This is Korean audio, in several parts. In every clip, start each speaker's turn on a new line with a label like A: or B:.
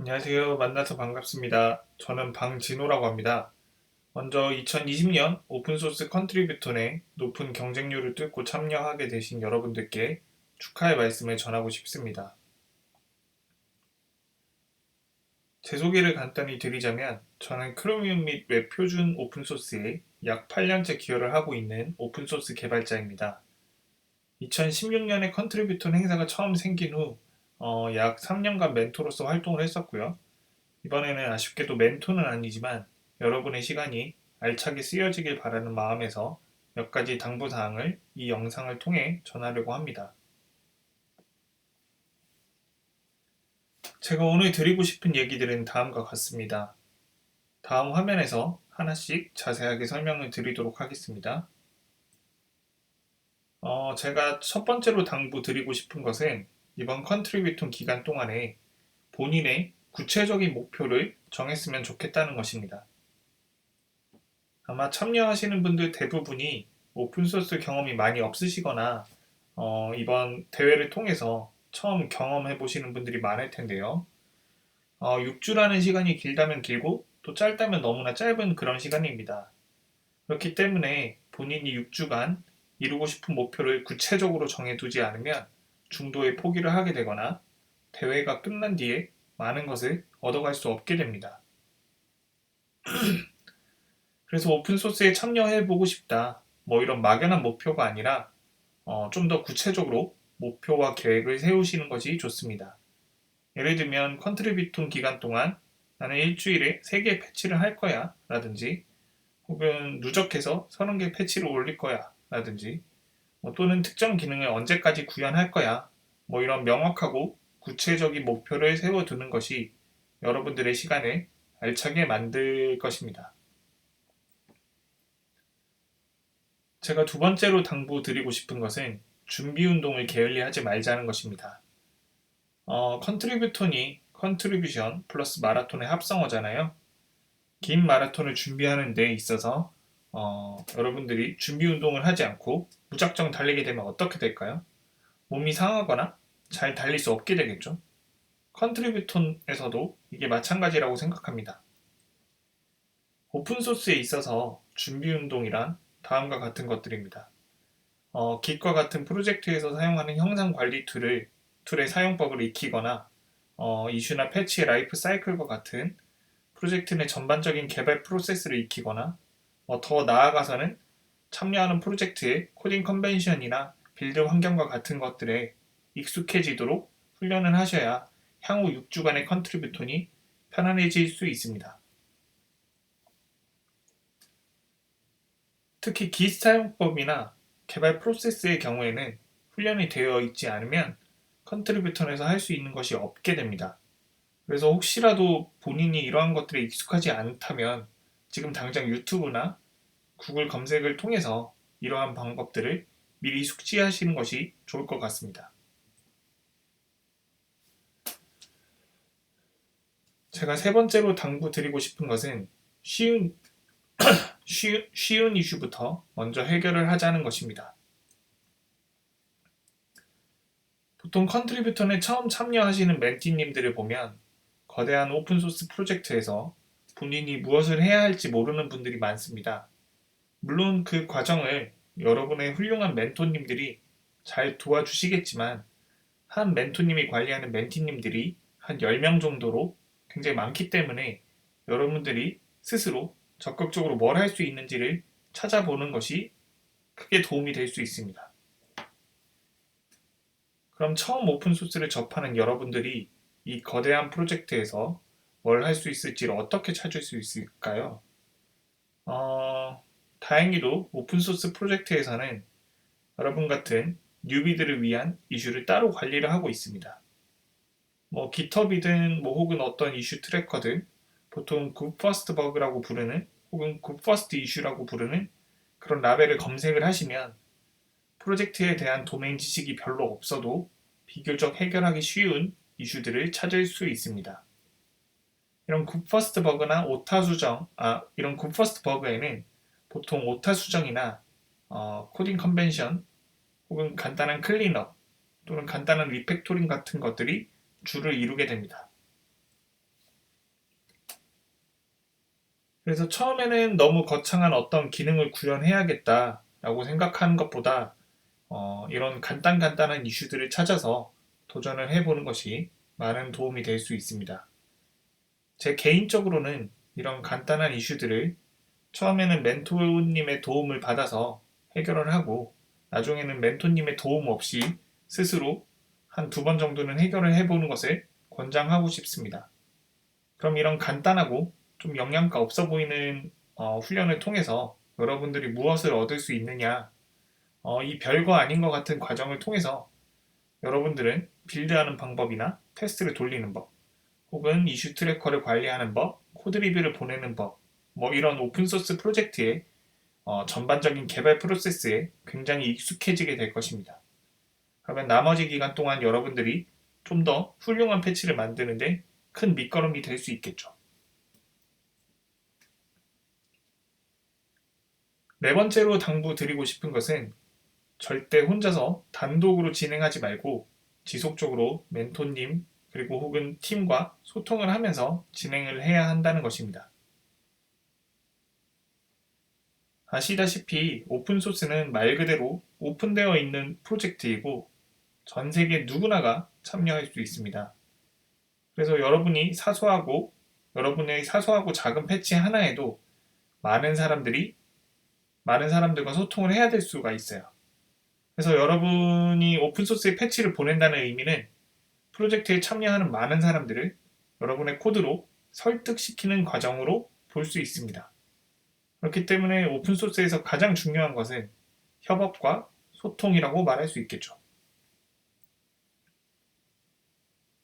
A: 안녕하세요. 만나서 반갑습니다. 저는 방진호라고 합니다. 먼저 2020년 오픈소스 컨트리뷰톤의 높은 경쟁률을 뚫고 참여하게 되신 여러분들께 축하의 말씀을 전하고 싶습니다. 제 소개를 간단히 드리자면 저는 크로미움 및 웹 표준 오픈소스에 약 8년째 기여를 하고 있는 오픈소스 개발자입니다. 2016년에 컨트리뷰톤 행사가 처음 생긴 후 약 3년간 멘토로서 활동을 했었고요. 이번에는 아쉽게도 멘토는 아니지만 여러분의 시간이 알차게 쓰여지길 바라는 마음에서 몇 가지 당부사항을 이 영상을 통해 전하려고 합니다. 제가 오늘 드리고 싶은 얘기들은 다음과 같습니다. 다음 화면에서 하나씩 자세하게 설명을 드리도록 하겠습니다. 제가 첫 번째로 당부 드리고 싶은 것은 이번 컨트리뷰톤 기간 동안에 본인의 구체적인 목표를 정했으면 좋겠다는 것입니다. 아마 참여하시는 분들 대부분이 오픈소스 경험이 많이 없으시거나 이번 대회를 통해서 처음 경험해 보시는 분들이 많을 텐데요. 6주라는 시간이 길다면 길고 또 짧다면 너무나 짧은 그런 시간입니다. 그렇기 때문에 본인이 6주간 이루고 싶은 목표를 구체적으로 정해두지 않으면 중도에 포기를 하게 되거나 대회가 끝난 뒤에 많은 것을 얻어갈 수 없게 됩니다. 그래서 오픈소스에 참여해보고 싶다. 뭐 이런 막연한 목표가 아니라 좀 더 구체적으로 목표와 계획을 세우시는 것이 좋습니다. 예를 들면 컨트리뷰톤 기간 동안 나는 일주일에 3개 패치를 할 거야 라든지 혹은 누적해서 30개 패치를 올릴 거야 라든지 또는 특정 기능을 언제까지 구현할 거야 뭐 이런 명확하고 구체적인 목표를 세워두는 것이 여러분들의 시간을 알차게 만들 것입니다. 제가 두 번째로 당부드리고 싶은 것은 준비 운동을 게을리하지 말자는 것입니다. 컨트리뷰톤이 컨트리뷰션 플러스 마라톤의 합성어잖아요. 긴 마라톤을 준비하는 데 있어서 여러분들이 준비 운동을 하지 않고 무작정 달리게 되면 어떻게 될까요? 몸이 상하거나 잘 달릴 수 없게 되겠죠. 컨트리뷰톤에서도 이게 마찬가지라고 생각합니다. 오픈소스에 있어서 준비 운동이란 다음과 같은 것들입니다. 깃과 같은 프로젝트에서 사용하는 형상 관리 툴의 사용법을 익히거나 이슈나 패치의 라이프 사이클과 같은 프로젝트 내 전반적인 개발 프로세스를 익히거나 더 나아가서는 참여하는 프로젝트의 코딩 컨벤션이나 빌드 환경과 같은 것들에 익숙해지도록 훈련을 하셔야 향후 6주간의 컨트리뷰톤이 편안해질 수 있습니다. 특히 깃 사용법이나 개발 프로세스의 경우에는 훈련이 되어 있지 않으면 컨트리뷰턴에서 할 수 있는 것이 없게 됩니다. 그래서 혹시라도 본인이 이러한 것들에 익숙하지 않다면 지금 당장 유튜브나 구글 검색을 통해서 이러한 방법들을 미리 숙지하시는 것이 좋을 것 같습니다. 제가 세 번째로 당부드리고 싶은 것은 쉬운 이슈부터 먼저 해결을 하자는 것입니다. 보통 컨트리뷰턴에 처음 참여하시는 멘티님들을 보면 거대한 오픈소스 프로젝트에서 본인이 무엇을 해야 할지 모르는 분들이 많습니다. 물론 그 과정을 여러분의 훌륭한 멘토님들이 잘 도와주시겠지만 한 멘토님이 관리하는 멘티님들이 한 10명 정도로 굉장히 많기 때문에 여러분들이 스스로 적극적으로 뭘 할 수 있는지를 찾아보는 것이 크게 도움이 될 수 있습니다. 그럼 처음 오픈소스를 접하는 여러분들이 이 거대한 프로젝트에서 뭘 할 수 있을지를 어떻게 찾을 수 있을까요? 다행히도 오픈소스 프로젝트에서는 여러분 같은 뉴비들을 위한 이슈를 따로 관리를 하고 있습니다. 뭐 깃허브이든 뭐 혹은 어떤 이슈 트래커든 보통 굿퍼스트 버그라고 부르는 혹은 굿퍼스트 이슈라고 부르는 그런 라벨을 검색을 하시면 프로젝트에 대한 도메인 지식이 별로 없어도 비교적 해결하기 쉬운 이슈들을 찾을 수 있습니다. 이런 굿퍼스트 버그나 오타 수정, 이런 굿퍼스트 버그에는 보통 오타 수정이나 코딩 컨벤션 혹은 간단한 클린업 또는 간단한 리팩토링 같은 것들이 주를 이루게 됩니다. 그래서 처음에는 너무 거창한 어떤 기능을 구현해야겠다라고 생각하는 것보다 이런 간단한 이슈들을 찾아서 도전을 해보는 것이 많은 도움이 될 수 있습니다. 제 개인적으로는 이런 간단한 이슈들을 처음에는 멘토님의 도움을 받아서 해결을 하고 나중에는 멘토님의 도움 없이 스스로 한 두 번 정도는 해결을 해보는 것을 권장하고 싶습니다. 그럼 이런 간단하고 좀 영양가 없어 보이는 훈련을 통해서 여러분들이 무엇을 얻을 수 있느냐, 이 별거 아닌 것 같은 과정을 통해서 여러분들은 빌드하는 방법이나 테스트를 돌리는 법, 혹은 이슈 트래커를 관리하는 법, 코드 리뷰를 보내는 법, 뭐 이런 오픈소스 프로젝트의 전반적인 개발 프로세스에 굉장히 익숙해지게 될 것입니다. 그러면 나머지 기간 동안 여러분들이 좀 더 훌륭한 패치를 만드는데 큰 밑거름이 될 수 있겠죠. 네 번째로 당부드리고 싶은 것은 절대 혼자서 단독으로 진행하지 말고 지속적으로 멘토님 그리고 혹은 팀과 소통을 하면서 진행을 해야 한다는 것입니다. 아시다시피 오픈소스는 말 그대로 오픈되어 있는 프로젝트이고 전 세계 누구나가 참여할 수 있습니다. 그래서 여러분의 사소하고 작은 패치 하나에도 많은 사람들과 소통을 해야 될 수가 있어요. 그래서 여러분이 오픈소스에 패치를 보낸다는 의미는 프로젝트에 참여하는 많은 사람들을 여러분의 코드로 설득시키는 과정으로 볼 수 있습니다. 그렇기 때문에 오픈소스에서 가장 중요한 것은 협업과 소통이라고 말할 수 있겠죠.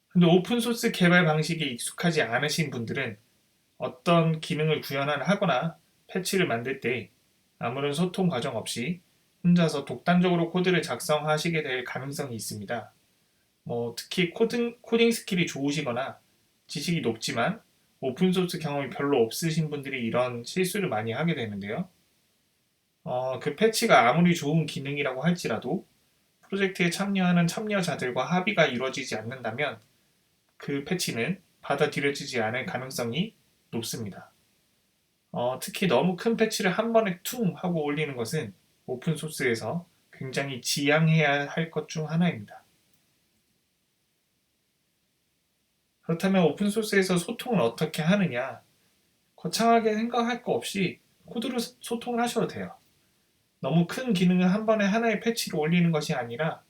A: 근데 오픈소스 개발 방식에 익숙하지 않으신 분들은 어떤 기능을 구현하거나 패치를 만들 때 아무런 소통 과정 없이 혼자서 독단적으로 코드를 작성하시게 될 가능성이 있습니다. 특히 코딩 스킬이 좋으시거나 지식이 높지만 오픈소스 경험이 별로 없으신 분들이 이런 실수를 많이 하게 되는데요. 그 패치가 아무리 좋은 기능이라고 할지라도 프로젝트에 참여하는 참여자들과 합의가 이루어지지 않는다면 그 패치는 받아들여지지 않을 가능성이 높습니다. 특히 너무 큰 패치를 한 번에 퉁 하고 올리는 것은 오픈소스에서 굉장히 지양해야 할 것 중 하나입니다. 그렇다면 오픈소스에서 소통을 어떻게 하느냐? 거창하게 생각할 거 없이 코드로 소통을 하셔도 돼요. 너무 큰 기능을 한 번에 하나의 패치로 올리는 것이 아니라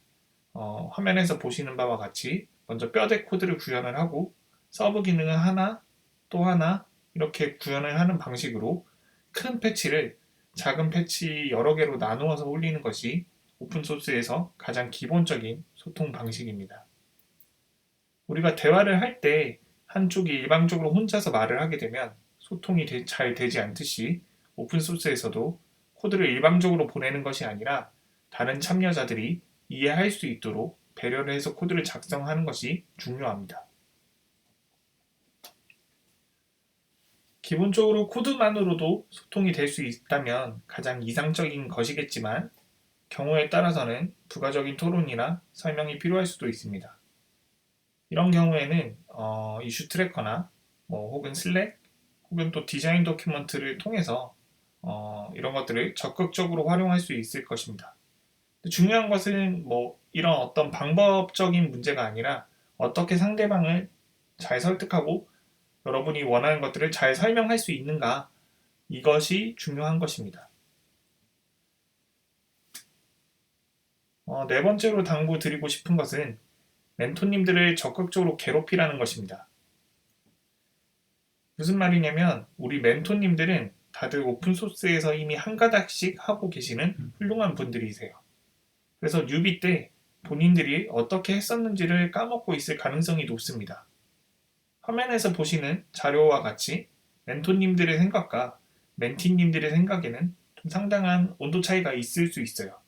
A: 화면에서 보시는 바와 같이 먼저 뼈대 코드를 구현을 하고 서브 기능을 하나 또 하나 이렇게 구현을 하는 방식으로 큰 패치를 작은 패치 여러 개로 나누어서 올리는 것이 오픈소스에서 가장 기본적인 소통 방식입니다. 우리가 대화를 할 때 한쪽이 일방적으로 혼자서 말을 하게 되면 소통이 잘 되지 않듯이 오픈소스에서도 코드를 일방적으로 보내는 것이 아니라 다른 참여자들이 이해할 수 있도록 배려를 해서 코드를 작성하는 것이 중요합니다. 기본적으로 코드만으로도 소통이 될 수 있다면 가장 이상적인 것이겠지만 경우에 따라서는 부가적인 토론이나 설명이 필요할 수도 있습니다. 이런 경우에는 이슈 트래커나 혹은 슬랙 혹은 또 디자인 도큐먼트를 통해서 이런 것들을 적극적으로 활용할 수 있을 것입니다. 중요한 것은 이런 어떤 방법적인 문제가 아니라 어떻게 상대방을 잘 설득하고 여러분이 원하는 것들을 잘 설명할 수 있는가, 이것이 중요한 것입니다. 네 번째로 당부드리고 싶은 것은 멘토님들을 적극적으로 괴롭히라는 것입니다. 무슨 말이냐면 우리 멘토님들은 다들 오픈소스에서 이미 한 가닥씩 하고 계시는 훌륭한 분들이세요. 그래서 뉴비 때 본인들이 어떻게 했었는지를 까먹고 있을 가능성이 높습니다. 화면에서 보시는 자료와 같이 멘토님들의 생각과 멘티님들의 생각에는 좀 상당한 온도 차이가 있을 수 있어요.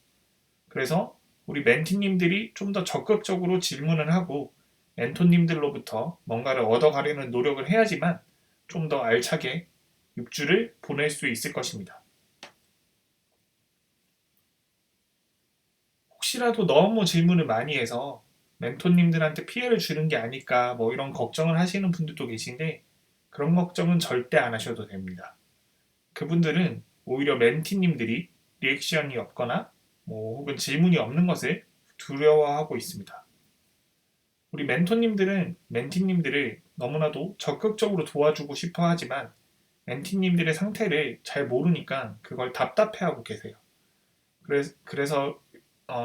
A: 그래서 우리 멘티님들이 좀 더 적극적으로 질문을 하고 멘토님들로부터 뭔가를 얻어가려는 노력을 해야지만 좀 더 알차게 육주를 보낼 수 있을 것입니다. 혹시라도 너무 질문을 많이 해서 멘토님들한테 피해를 주는 게 아닐까 이런 걱정을 하시는 분들도 계신데 그런 걱정은 절대 안 하셔도 됩니다. 그분들은 오히려 멘티님들이 리액션이 없거나 혹은 질문이 없는 것을 두려워하고 있습니다. 우리 멘토님들은 멘티님들을 너무나도 적극적으로 도와주고 싶어 하지만 멘티님들의 상태를 잘 모르니까 그걸 답답해하고 계세요. 그래서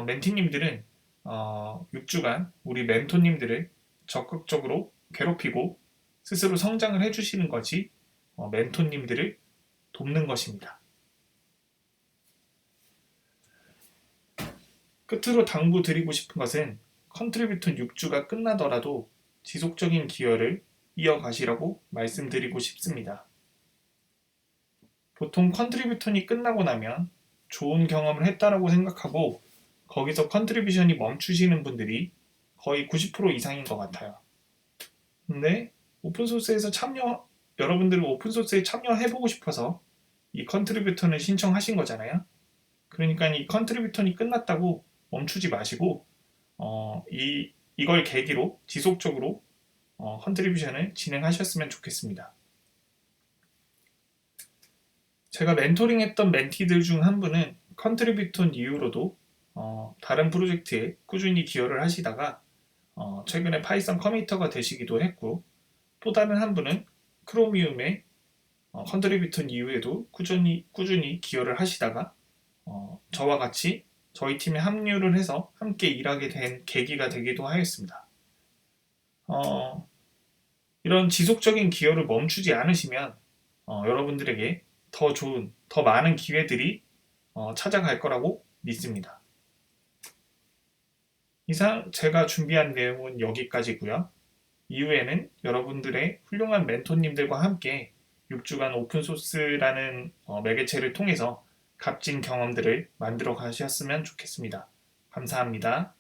A: 멘티님들은 6주간 우리 멘토님들을 적극적으로 괴롭히고 스스로 성장을 해주시는 것이 멘토님들을 돕는 것입니다. 끝으로 당부드리고 싶은 것은 컨트리뷰턴 6주가 끝나더라도 지속적인 기여를 이어가시라고 말씀드리고 싶습니다. 보통 컨트리뷰턴이 끝나고 나면 좋은 경험을 했다라고 생각하고 거기서 컨트리뷰션이 멈추시는 분들이 거의 90% 이상인 것 같아요. 근데 오픈소스에서 여러분들은 오픈소스에 참여해보고 싶어서 이 컨트리뷰턴을 신청하신 거잖아요. 그러니까 이 컨트리뷰턴이 끝났다고 멈추지 마시고 이걸 계기로 지속적으로 컨트리뷰션을 진행하셨으면 좋겠습니다. 제가 멘토링했던 멘티들 중 한 분은 컨트리뷰턴 이후로도 다른 프로젝트에 꾸준히 기여를 하시다가 최근에 파이썬 커미터가 되시기도 했고, 또 다른 한 분은 크로미움에 컨트리뷰턴 이후에도 꾸준히 기여를 하시다가 저와 같이 저희 팀에 합류를 해서 함께 일하게 된 계기가 되기도 하였습니다. 이런 지속적인 기여를 멈추지 않으시면 여러분들에게 더 좋은, 더 많은 기회들이 찾아갈 거라고 믿습니다. 이상 제가 준비한 내용은 여기까지고요. 이후에는 여러분들의 훌륭한 멘토님들과 함께 6주간 오픈소스라는 매개체를 통해서 값진 경험들을 만들어 가셨으면 좋겠습니다. 감사합니다.